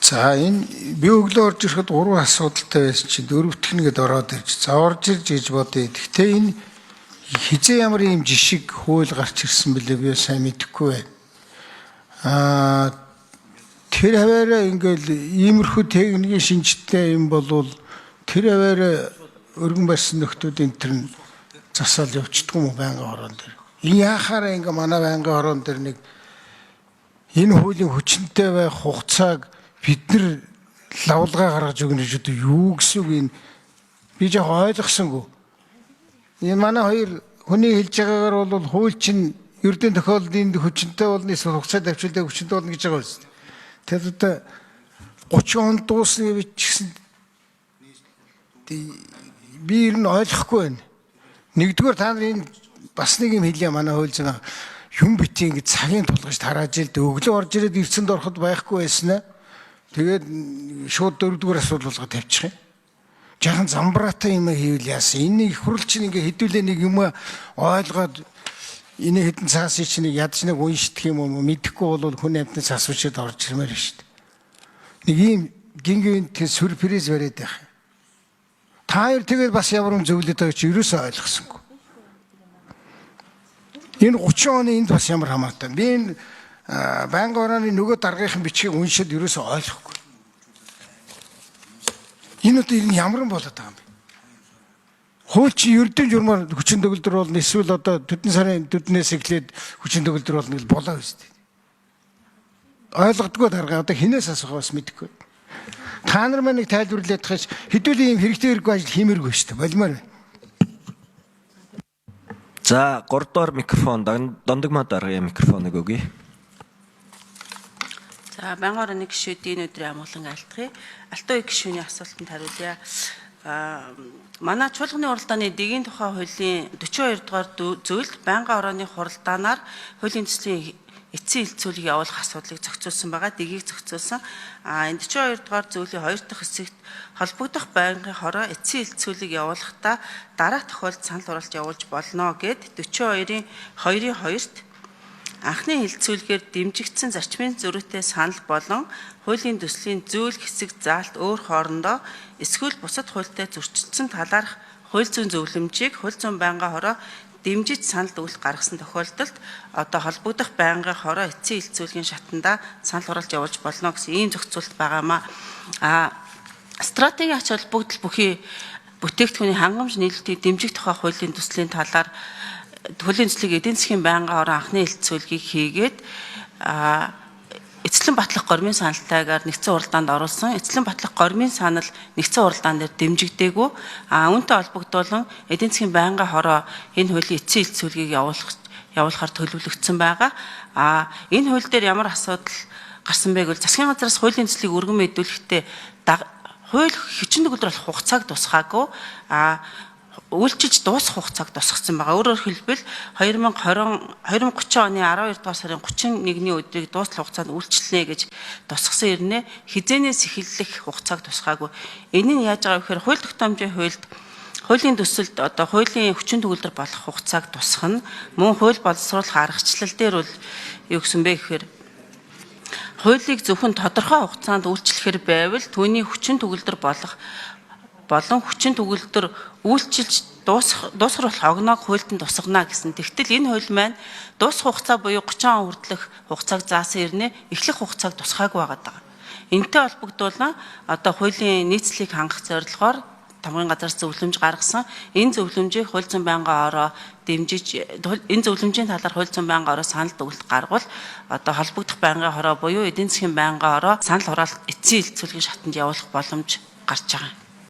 За энэ би өглөө орж ирэхэд 3 асуудалтай байсан чи 4-т нэгэд ороод ирж. За орж ирж гэж бодъё. Гэхдээ энэ хизээ ямар юм жишг хууль гарч ирсэн бэлээ би сайн мэдэхгүй байна. Тэр хаваараа ингээл иймэрхүү техникийн шинжтэй юм болвол тэр хаваараа өргөн барьсан нөхдүүдийн тэр нь засаал явчихдаг юм уу байнгын хорон дээр. Энэ яхаараа ингээ манай байнгын хорон дээр нэг энэ хуулийн хүчинтэй байх хугацааг бид нар лавлгаа гаргаж өгнө гэж одоо юу гэсэн үг юм би жоо ойлгосонгүй. Энэ манай хоёр хүний хэлж байгаагаар бол хууль чинь ердийн тохиолдлын хүчинтэй болно эсвэл хугацаа давчилдаг хүчинтэй болно гэж байгаа юм. Тэр одоо 30 он дуусна гэж чигсэн би ер нь ойлгохгүй байна. Нэгдүгээр та нар энэ бас нэг юм хэлье манай хууль зүйн юм битий ингэ цагийн тулгаж тарааж ил өглөө орж ирээд эрдсэнд ороход байхгүй байсан аа. Тэгээд шууд 4-р асуудал болгоод тавьчих юм. Жаахан замбраатай юм хийвэл яасан. Энэ их хурл чинь ингээ хэдүүлээ нэг юм ойлгоод энэ хэдэн цаасыг чинь ядч нэг уншдах юм уу мэдэхгүй бол хүн амьтны цаас үчихэд орж ирмээр шүү дээ. Нэг ийм гингийн сюрприз бариад байх. Та хоёр тэгээд бас ямар юм зөвлөд байгаа чи ерөөсөө ойлгосонгүй. Энэ 30 оны энд бас ямар хамаатай. Би энэ байнгын орооны нөгөө даргийнхын бичгийг уншаад ерөөсөө ойлгохгүй. Энэ одоо ямар юм болоод байгаа юм бэ? Хууль чи ердийн журмаар хүчин төгөлдөр болно эсвэл одоо төдөн сарын 4-өөс эхлээд хүчин төгөлдөр болно гэж болоо үстэй. Ойлгодгүй дарга одоо хинээс асуух бас мэдэхгүй. Та нар маань нэг тайлбарлаад хаш хэдүүл ийм хэрэгтэй хэрэггүй ажил хиймээргүй шүү дээ. Болмоор байна. За 3 дугаар микрофон дондогмоо даргая микрофоныг өгье. За байнгын орооны гишүүдийн өдрийн амгалан айлтгая. Алтан үе гишүүний асуултанд хариулъя. Манай чуулганы уралдааны дэгийн тухай хуулийн 42 дугаар зүйлд байнгын орооны хуралдаанаар хуулийн төслийн эцсийн хилцүүлгийг явуулах асуудлыг зохицуулсан байгаа. Дэгийг зохицуулсан. Энэ 42 дугаар зүйлийн 2 дахь хэсэгт холбогдох байнгын хороо эцсийн хилцүүлгийг явуулахдаа дараах тохиолдолд санал хураалт явуулж болно гэд 42-ийн 2-2-т анхны хилцүүлгээр дэмжигдсэн зарчмын зөрүүтэй санал болон хуулийн төслийн зүйл хэсэг заалт өөр хоорондоо эсвэл бусад хуультай зөрчилдсөн талаарх хууль зүйн зөвлөмжийг хууль зүйн байнгын хороо дэмжиж санал өгөлт гаргасан тохиолдолд одоо холбогдох байнгын хороо эцсийн хилцүүлгийн шатанда санал хураалт явуулж болно гэсэн ийм зохицуулт байгаамаа. Стратегийн ач холбогдол бүхий бүтээгдэхүүний хангамж нийлэлтийг дэмжих тухай хуулийн төслийн талаар хуулийн төслийг эдийн засгийн байнгын хороо анхны хилцүүлгийг хийгээд эцлэн батлах гормын саналтайгаар нэгдсэн уралдаанд оруулсан. Эцлэн батлах гормын санал нэгдсэн уралдаан дээр дэмжигдээгүй. Үүнтэй холбогдуулан эдийн засгийн байнгын хороо энэ хуулийн эцсийн хилцүүлгийг явуулахар төлөвлөгдсөн байгаа. Энэ хууль дээр ямар асуудал гарсан бэ гэвэл засгийн газраас хуулийн төслийг өргөн мэдүүлэхдээ хууль хүчин төгөлдөр болох хугацааг тусгаагүй үйлчилж дуусах хугацааг тусгасан байгаа. Өөрөөр хэлбэл 2030 оны 12 дугаар сарын 31-ний өдрийг дуустал хугацаанд үйлчлэнэ гэж тусгасан ирнэ. Хизээнээс эхэллэх хугацааг тусгаагүй. Энэ нь яаж байгаа вэ гэхээр хууль тогтоомжийн хуульд хуулийн төсөлд одоо хуулийн хүчин төгөлдөр болох хугацааг тусгах нь мөн хууль боловсруулах аргачлал дээр бол юу гэсэн бэ гэхээр хуулийг зөвхөн тодорхой хугацаанд үйлчлэхээр байвал түүний хүчин төгөлдөр болон хүчин төгөлдөр үйлчилж дуусгах болох огноог хуульд нь тусгана гэсэн. Тэгтэл энэ хууль маань дуусах хугацаа буюу 30 он хүртэлх хугацааг заасан ирнэ эхлэх хугацааг тусгаагүй байгаа. Энтэй холбогдуулан одоо хуулийн нийцлийг хангах зорилгоор тамгын газраас зөвлөмж гаргасан. Энэ зөвлөмжийг хууль зүйн байнгын хороо дэмжиж энэ зөвлөмжийн талаар хууль зүйн байнгын хороо санал өгөлт гаргавал одоо холбогдох байнгын хороо буюу эдийн засгийн байнгын хороо санал хураалт эцсийн хилцүүлгийн шатанд явуулах боломж гарч байгаа.